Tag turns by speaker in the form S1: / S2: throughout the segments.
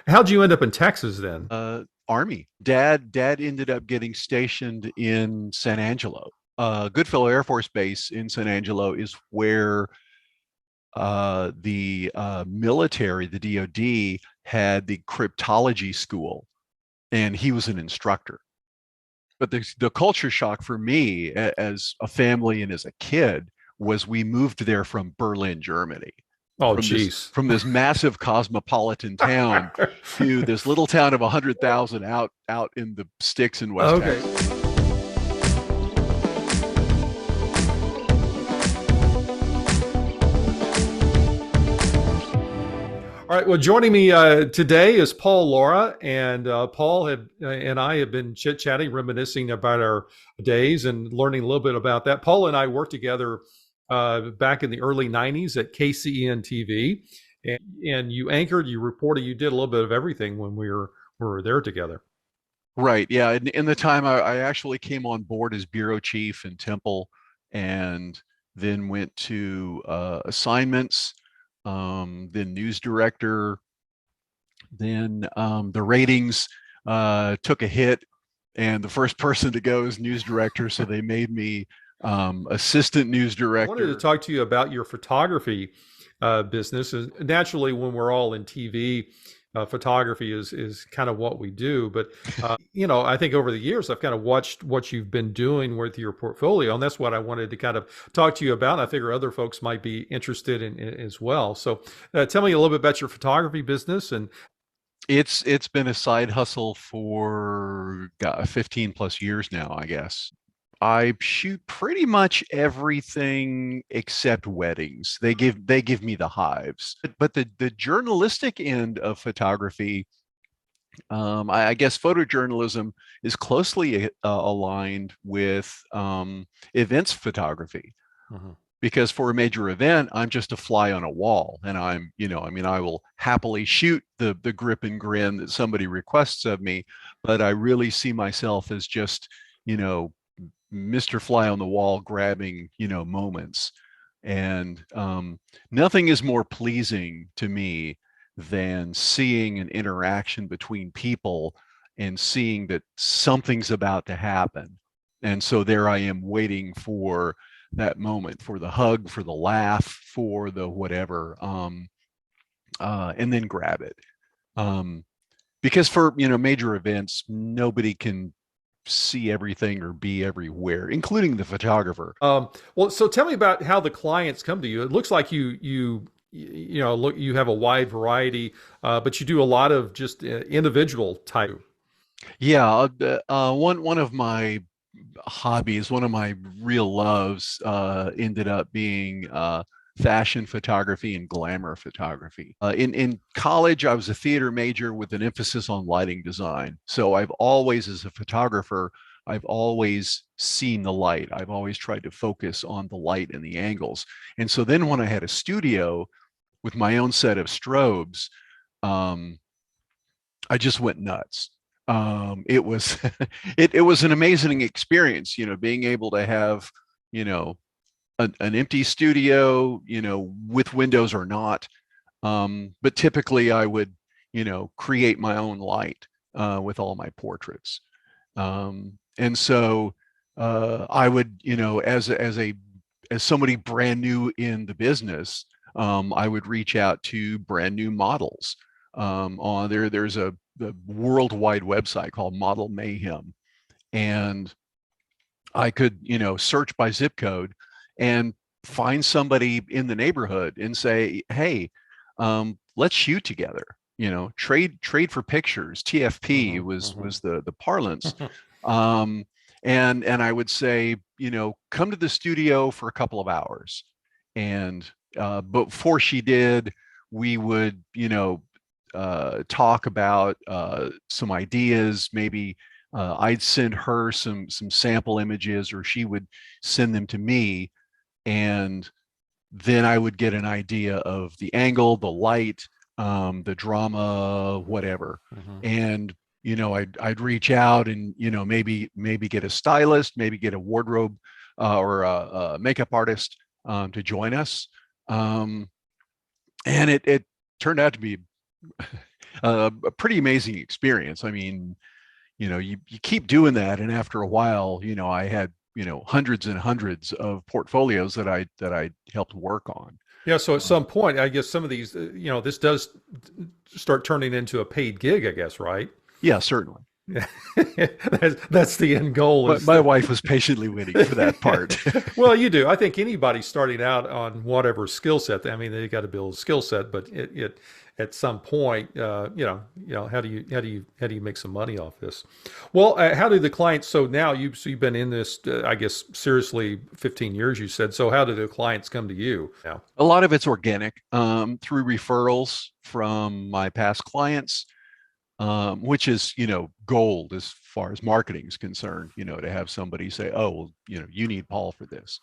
S1: How'd you end up in Texas then?
S2: Army. Dad ended up getting stationed in San Angelo. Goodfellow Air Force Base in San Angelo is where the military, the DoD, had the cryptology school, and he was an instructor. But the culture shock for me as a family and as a kid was we moved there from Berlin, Germany,
S1: Oh,
S2: from this
S1: geez.
S2: from this massive cosmopolitan town to this little town of 100,000 out in the sticks in West
S1: Okay.
S2: Texas.
S1: All right. Well, joining me today is Paul Laura, and and I have been chit chatting, reminiscing about our days and learning a little bit about that. Paul and I worked together back in the early '90s at KCEN TV, and you anchored, you reported, you did a little bit of everything when we were there together.
S2: Right. Yeah. In the time I actually came on board as bureau chief in Temple, and then went to assignments, then news director, then the ratings took a hit, and the first person to go is news director. So they made me assistant news
S1: I wanted to
S2: director.
S1: talk to you about your photography business. Naturally, when we're all in TV, photography is kind of what we do. But I think over the years I've kind of watched what you've been doing with your portfolio, and that's what I wanted to kind of talk to you about. And I figure other folks might be interested in as well. So, tell me a little bit about your photography business. And
S2: It's been a side hustle for 15 plus years now, I guess. I shoot pretty much everything except weddings. They give me the hives. But the journalistic end of photography, I guess photojournalism is closely aligned with events photography,
S1: Mhm.
S2: because for a major event, I'm just a fly on a wall, and I mean, I will happily shoot the grip and grin that somebody requests of me, but I really see myself as just, you know, Mr. Fly on the Wall grabbing, moments. And nothing is more pleasing to me than seeing an interaction between people and seeing that something's about to happen. And so there I am waiting for that moment, for the hug, for the laugh, for the whatever, and then grab it. Um, because for major events, nobody can see everything or be everywhere, including the photographer.
S1: well, so tell me about how the clients come to you. It looks like look, you have a wide variety, but you do a lot of just individual type.
S2: Yeah, one of my hobbies, one of my real loves, ended up being fashion photography and glamour photography. In college, I was a theater major with an emphasis on lighting design. So I've always, as a photographer, I've always seen the light. I've always tried to focus on the light and the angles. And so then when I had a studio with my own set of strobes, um, I just went nuts. It was it was an amazing experience, being able to have, you know, an empty studio, with windows or not. But typically I would, create my own light with all my portraits. And so I would, as somebody brand new in the business, I would reach out to brand new models. On there's a the worldwide website called Model Mayhem, and I could, search by zip code and find somebody in the neighborhood and say, hey, let's shoot together. Trade for pictures. TFP
S1: Hmm.
S2: was
S1: Hmm.
S2: the parlance. Um, and I would say, come to the studio for a couple of hours. And before she did, we would, talk about some ideas. Maybe I'd send her some sample images, or she would send them to me, and then I would get an idea of the angle, the light, the drama, whatever.
S1: Hmm.
S2: And I'd reach out and maybe get a stylist, maybe get a wardrobe or a makeup artist to join us. Um, and it turned out to be a pretty amazing experience. I mean, you keep doing that, and after a while, I had hundreds and hundreds of portfolios that I helped work on.
S1: Yeah, so at
S2: Um,
S1: some point, I guess some of these, this does start turning into a paid gig, I guess, right?
S2: yeah, certainly.
S1: Yeah. That's the end goal
S2: My
S1: is
S2: my
S1: that.
S2: wife was patiently waiting for that part.
S1: Well, you do. I think anybody starting out on whatever skill set, I mean, they got to build a skill set, but it at some point, how do you make some money off this? Well, how do the clients? So now you've been in this, I guess, seriously 15 years. You said. So how do the clients come to you now?
S2: A lot of it's organic, through referrals from my past clients, which is, gold as far as marketing is concerned, to have somebody say, oh, well, you need Paul for this.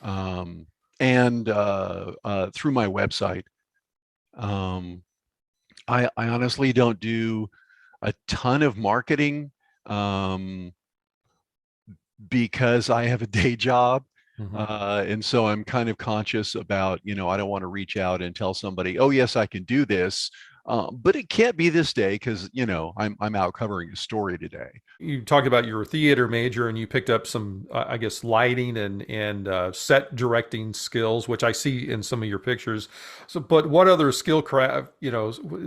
S2: Um, and through my website, um, I honestly don't do a ton of marketing, um, because I have a day job.
S1: Hmm.
S2: And so I'm kind of conscious about, I don't want to reach out and tell somebody, oh, yes, I can do this. But it can't be this day because, I'm out covering a story today.
S1: You talked about your theater major, and you picked up some, I guess, lighting and set directing skills, which I see in some of your pictures. So, but what other skill craft?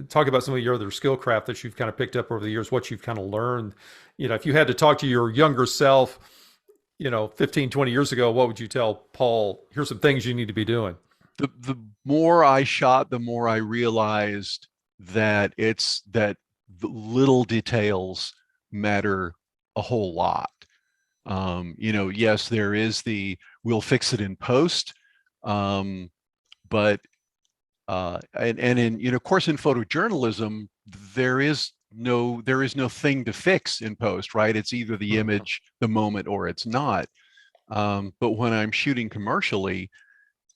S1: Talk about some of your other skill craft that you've kind of picked up over the years. What you've kind of learned. If you had to talk to your younger self, 15, 20 years ago, what would you tell Paul? Here's some things you need to be doing.
S2: The more I shot, the more I realized that the little details matter a whole lot. Yes, there is the we'll fix it in post, but and in of course in photojournalism there is no thing to fix in post, right? It's either the
S1: Mhm.
S2: image, the moment, or it's not. But when I'm shooting commercially,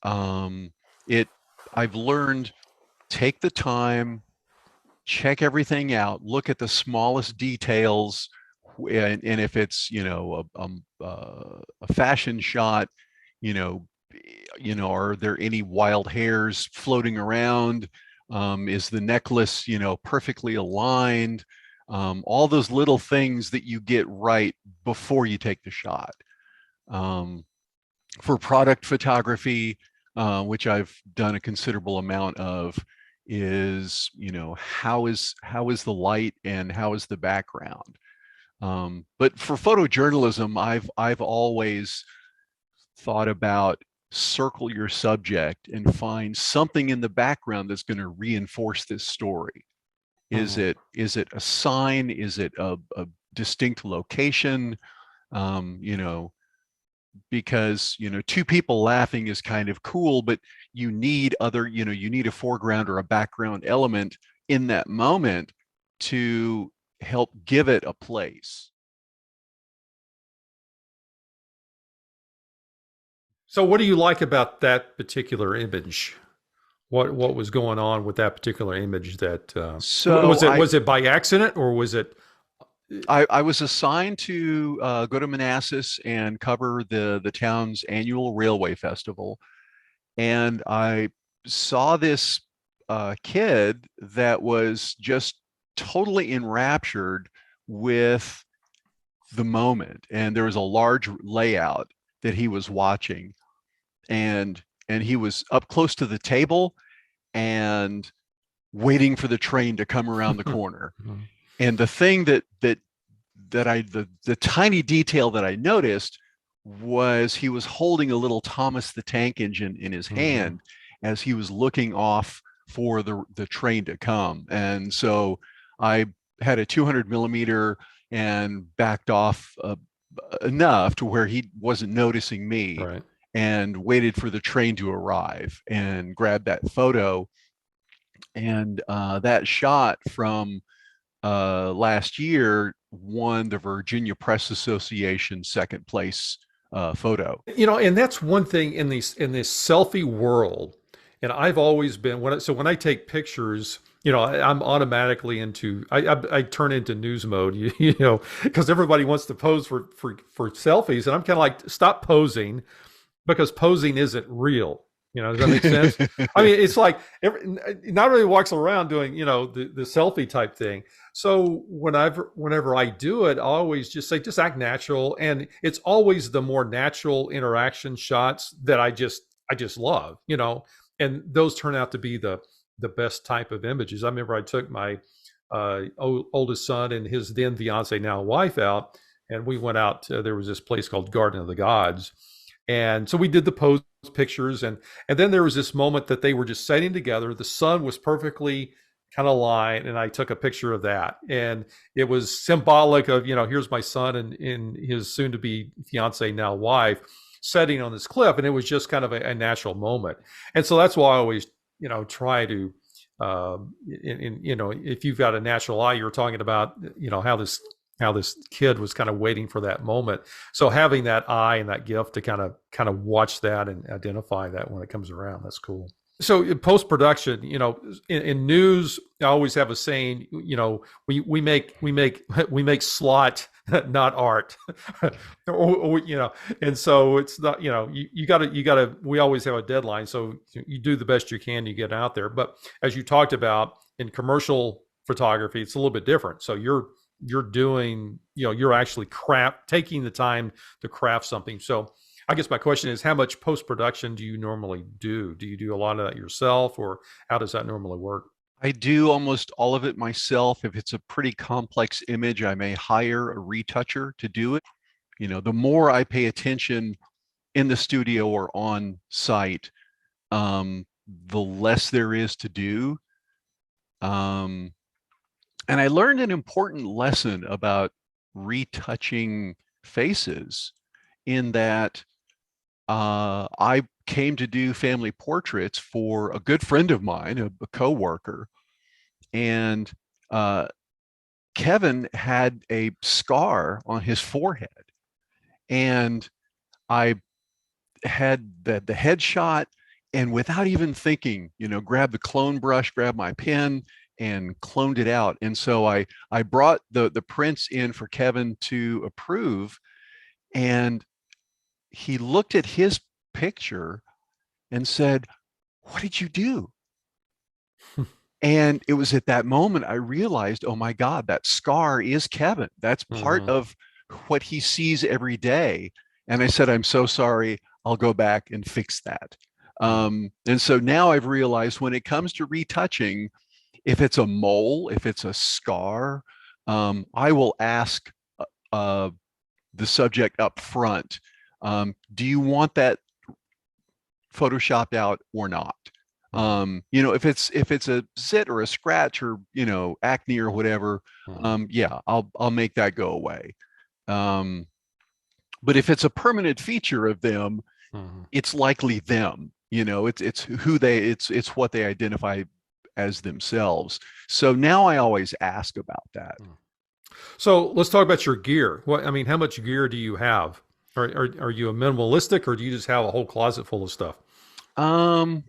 S2: um, it I've learned, take the time, check everything out, look at the smallest details, and if it's a fashion shot, you know are there any wild hairs floating around? Is the necklace perfectly aligned? All those little things that you get right before you take the shot. Um, for product photography, which I've done a considerable amount of, is how is the light and how is the background. But for photojournalism, I've always thought about, circle your subject and find something in the background that's going to reinforce this story. Is
S1: Mhm.
S2: it a sign? Is it a distinct location? Um, you know, because two people laughing is kind of cool, but you need a foreground or a background element in that moment to help give it a place.
S1: So, what do you like about that particular image? What was going on with that particular image? That
S2: So
S1: was it by accident, or was it?
S2: I was assigned to go to Manassas and cover the town's annual railway festival, and I saw this kid that was just totally enraptured with the moment, and there was a large layout that he was watching, and he was up close to the table and waiting for the train to come around the corner. And the thing the tiny detail that I noticed was he was holding a little Thomas the Tank Engine in his
S1: Mhm.
S2: hand as he was looking off for the train to come. And so I had a 200 millimeter and backed off enough to where he wasn't noticing me,
S1: Right.
S2: and waited for the train to arrive and grabbed that photo. And that shot from last year won the Virginia Press Association second place photo.
S1: And that's one thing in this selfie world. And I've always been when I take pictures, I'm automatically into I turn into news mode, because everybody wants to pose for selfies, and I'm kind of like, stop posing, because posing isn't real. Does that make sense? I mean, it's like not really walks around doing, the selfie type thing. So whenever I do it, I always just say, just act natural, and it's always the more natural interaction shots that I just love, and those turn out to be the best type of images. I remember I took my oldest son and his then fiance, now wife, out, and we went out. There was this place called Garden of the Gods, and so we did the pose pictures, and then there was this moment that they were just sitting together. The sun was perfectly kind of lined, and I took a picture of that, and it was symbolic of, here's my son and his soon to be fiance, now wife, sitting on this cliff, and it was just kind of a natural moment. And so that's why I always try to if you've got a natural eye, you're talking about how this kid was kind of waiting for that moment. So having that eye and that gift to kind of watch that and identify that when it comes around, that's cool. So in post production, in news, I always have a saying, we make slot, not art, and so it's not, you gotta. We always have a deadline, so you do the best you can, you get out there. But as you talked about in commercial photography, it's a little bit different. So you're doing, you're actually taking the time to craft something. So I guess my question is, how much post production do you normally do? Do you do a lot of that yourself, or how does that normally work?
S2: I do almost all of it myself. If it's a pretty complex image, I may hire a retoucher to do it. The more I pay attention in the studio or on site, the less there is to do. And I learned an important lesson about retouching faces, in that I came to do family portraits for a good friend of mine, a coworker, and Kevin had a scar on his forehead, and I had the headshot, and without even thinking, grabbed the clone brush, grabbed my pen, and cloned it out. And so I brought the prints in for Kevin to approve, and he looked at his picture and said, "What did you do?" And it was at that moment I realized, oh my God, that scar is Kevin. That's part
S1: Mm-hmm.
S2: of what he sees every day. And I said, "I'm so sorry. I'll go back and fix that."
S1: Mm-hmm.
S2: And so now I've realized, when it comes to retouching, if it's a mole, if it's a scar, I will ask uh, the subject up front, do you want that photoshopped out or not? If it's a zit or a scratch, or acne or whatever,
S1: Mm-hmm.
S2: yeah, I'll make that go away. Um, but if it's a permanent feature of them,
S1: Mm-hmm.
S2: it's likely them. It's what they identify as themselves. So now I always ask about that.
S1: So let's talk about your gear. How much gear do you have? Are you a minimalistic, or do you just have a whole closet full of stuff?
S2: Um,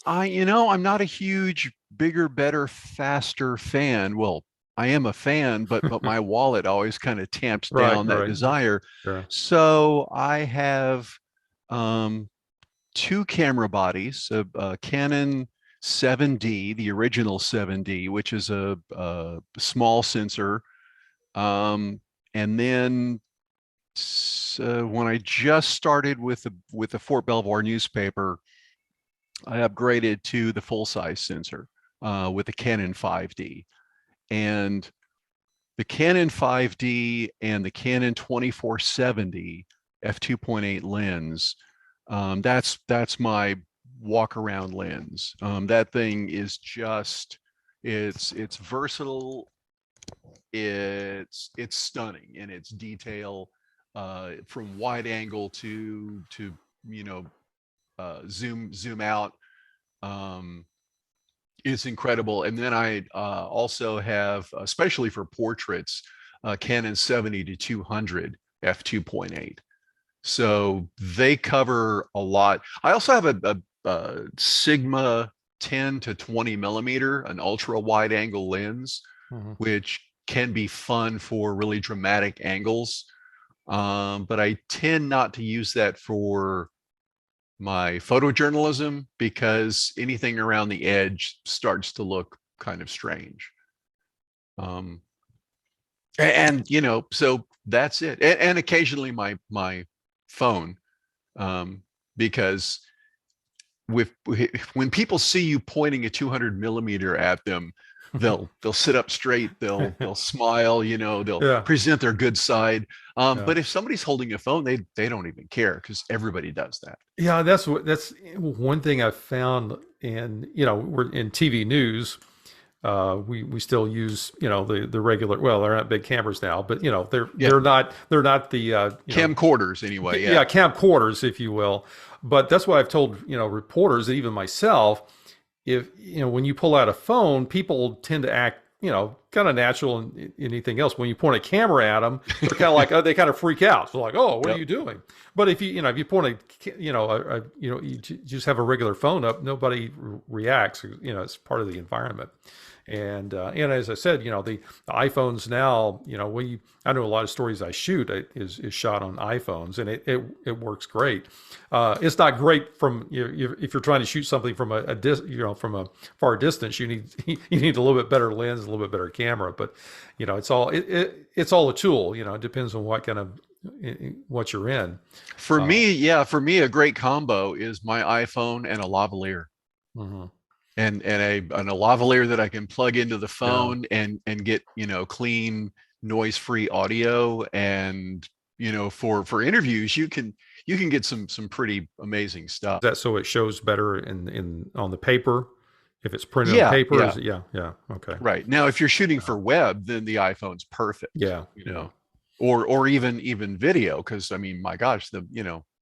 S2: I'm not a huge bigger, better, faster fan. Well, I am a fan, but my wallet always kind of tamps
S1: Right,
S2: down that
S1: right.
S2: desire.
S1: Sure.
S2: So I have um, two camera bodies, a Canon 7D, the original 7D, which is a small sensor. And then when I just started with the Fort Belvoir newspaper, I upgraded to the full size sensor with the Canon 5D. And the Canon 5D and the Canon 2470 f2.8 lens, that's my walk around lens. That thing is just, it's versatile, it's stunning in its detail, from wide angle to zoom out. Um, is incredible. And then I also have, especially for portraits, Canon 70 to 200 f2.8. So they cover a lot. I also have a Sigma 10 to 20 millimeter, an ultra wide angle lens,
S1: Mm-hmm.
S2: which can be fun for really dramatic angles. But I tend not to use that for my photojournalism because anything around the edge starts to look kind of strange. Um, and so that's it. And occasionally my phone, um, because with when people see you pointing a 200 millimeter at them, they'll sit up straight, they'll smile, they'll
S1: Yeah.
S2: present their good side.
S1: Yeah.
S2: But if somebody's holding a phone, they don't even care because everybody does that.
S1: Yeah, that's one thing I've found, and we're in TV news. We still use the regular. Well, they're not big cameras now, but they're
S2: Yeah,
S1: they're not the
S2: camcorders anyway.
S1: yeah,
S2: Yeah,
S1: camcorders, if you will. But that's why I've told reporters and even myself, if when you pull out a phone, people tend to act kind of natural and anything else. When you point a camera at them, they're kind of like they kind of freak out. So like, oh, what are
S2: yep.
S1: you doing? But if you point you just have a regular phone up, nobody reacts. It's part of the environment. And as I said, the iPhones now, I know a lot of stories I shoot is shot on iPhones, and it works great. It's not great from if you're trying to shoot something from from a far distance. You need you need a little bit better lens, a little bit better camera. But it's all a tool. It depends on what kind of what you're in.
S2: For
S1: Uh,
S2: me, yeah, for me, a great combo is my iPhone and a lavalier,
S1: mhm.
S2: and a lavalier that I can plug into the
S1: Yeah.
S2: phone and get clean noise-free audio. And for interviews, you can get some pretty amazing stuff.
S1: That so it shows better in on the paper. If it's printed on
S2: Yeah,
S1: paper,
S2: yeah,
S1: is it? Yeah, yeah. Okay.
S2: right. Now, if you're shooting for web, then the iPhone's perfect,
S1: Yeah, yeah.
S2: or even video, because I mean, my gosh,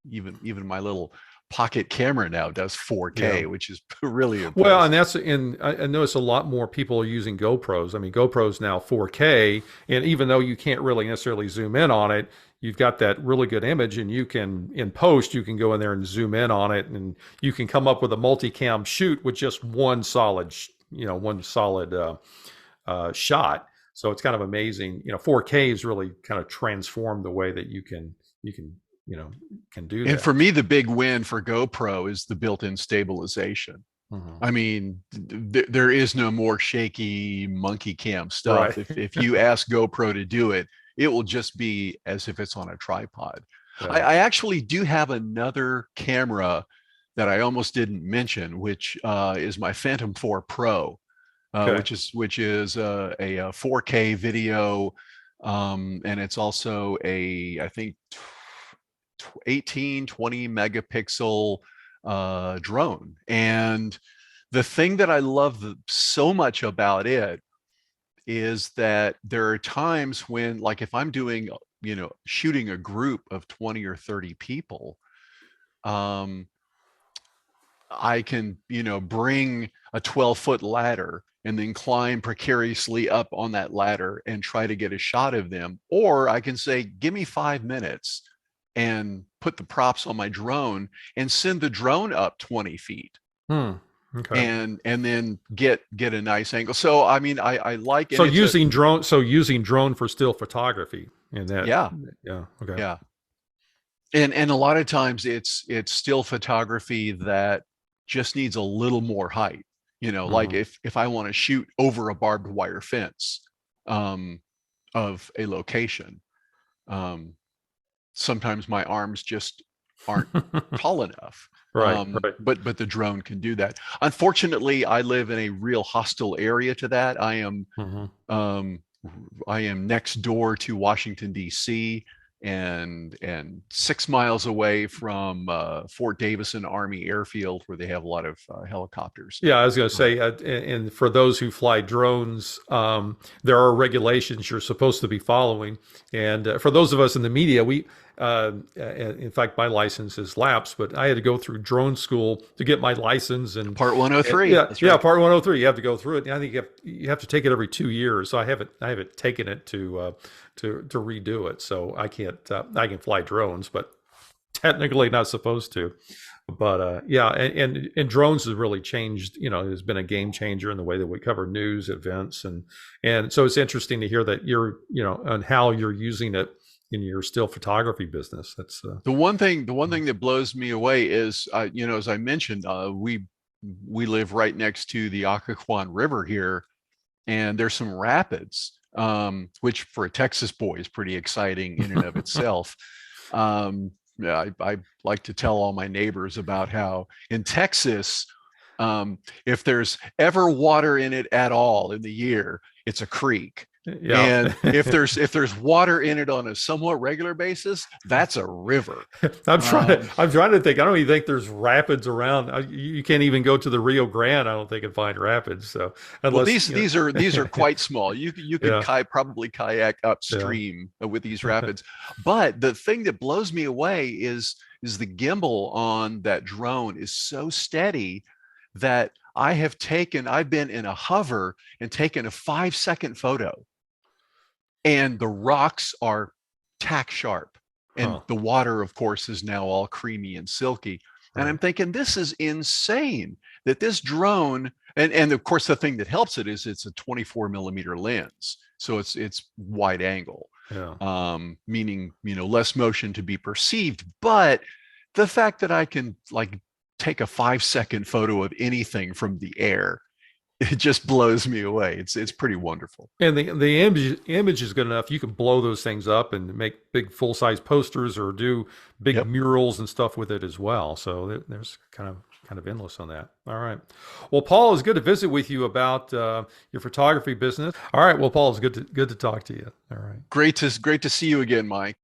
S2: even my little pocket camera now does
S1: Yeah.
S2: 4K, which is really
S1: Well, and
S2: impressive.
S1: I notice a lot more people are using GoPros. I mean, GoPro's now 4K, and even though you can't really necessarily zoom in on it, you've got that really good image, and you can in post you can go in there and zoom in on it, and you can come up with a multicam shoot with just one solid shot. So it's kind of amazing. 4K has really kind of transformed the way that you can you know can do
S2: And
S1: that.
S2: for me, the big win for GoPro is the built-in stabilization.
S1: Mhm.
S2: I mean, there is no more shaky monkey cam stuff.
S1: Right.
S2: If you ask GoPro to do it, it will just be as if it's on a tripod. I,
S1: Yeah.
S2: I actually do have another camera that I almost didn't mention, which is my Phantom 4 Pro,
S1: Okay.
S2: which is a 4K video, and it's also I think 18, 20 megapixel drone. And the thing that I love so much about it is that there are times when, like, if I'm doing, shooting a group of 20 or 30 people, um, I can, bring a 12-foot ladder and then climb precariously up on that ladder and try to get a shot of them. Or I can say, give me 5 minutes and put the props on my drone and send the drone up 20 feet
S1: Hmm. Okay.
S2: and then get a nice angle. So I mean, I like, and
S1: So
S2: it's a,
S1: using drone for still photography and that.
S2: yeah,
S1: Yeah. Okay.
S2: yeah. And a lot of times it's still photography that just needs a little more height. Like
S1: Hmm.
S2: if I want to shoot over a barbed wire fence, um, of a location, um, sometimes my arms just aren't tall enough.
S1: Right. Right.
S2: But the drone can do that. Unfortunately, I live in a real hostile area to that.
S1: Hmm.
S2: Um, I am next door to Washington D.C. and 6 miles away from Fort Davison Army Airfield, where they have a lot of helicopters.
S1: Yeah, I was going to
S2: Um,
S1: say, and for those who fly drones, there are regulations you're supposed to be following. And for those of us in the media, in fact, my license is lapsed, but I had to go through drone school to get my license.
S2: Part
S1: And
S2: 103.
S1: yeah,
S2: That's
S1: yeah,
S2: right.
S1: Part 103, you have to go through it. And I think you have to take it every 2 years. So I haven't taken it to redo it. So I can't. I can fly drones, but technically not supposed to. But yeah, and drones has really changed. Has been a game changer in the way that we cover news events, and so it's interesting to hear that you're on how you're using it in your still photography business. That's
S2: The one thing that blows me away is, as I mentioned, we live right next to the Occoquan River here, and there's some rapids, which for a Texas boy is pretty exciting in and of itself. Yeah, I like to tell all my neighbors about how in Texas, if there's ever water in it at all in the year, it's a creek.
S1: yeah.
S2: And if there's water in it on a somewhat regular basis, that's a river. Um,
S1: I'm trying to think. I don't even think there's rapids around. You can't even go to the Rio Grande, I don't think, and find rapids. So
S2: well,
S1: unless,
S2: these are quite small. You could
S1: yeah,
S2: probably kayak
S1: yeah.
S2: upstream with these rapids. But the thing that blows me away is the gimbal on that drone is so steady that I've been in a hover and taken a 5-second photo, and the rocks are tack sharp, and
S1: Huh.
S2: the water, of course, is now all creamy and silky. And I'm
S1: Right.
S2: thinking, this is insane that this drone, and of course the thing that helps it is it's a 24 millimeter lens, so it's wide angle,
S1: Yeah.
S2: meaning less motion to be perceived. But the fact that I can like take a 5-second photo of anything from the air, it just blows me away. It's pretty wonderful.
S1: And the image is good enough. You can blow those things up and make big full size posters or do big
S2: Yep.
S1: murals and stuff with it as well. So there's kind of endless on that. All right. Well, Paul, it's good to visit with you about your photography business. All right. Well, Paul, it's good to talk to you. All right.
S2: Great to see you again, Mike.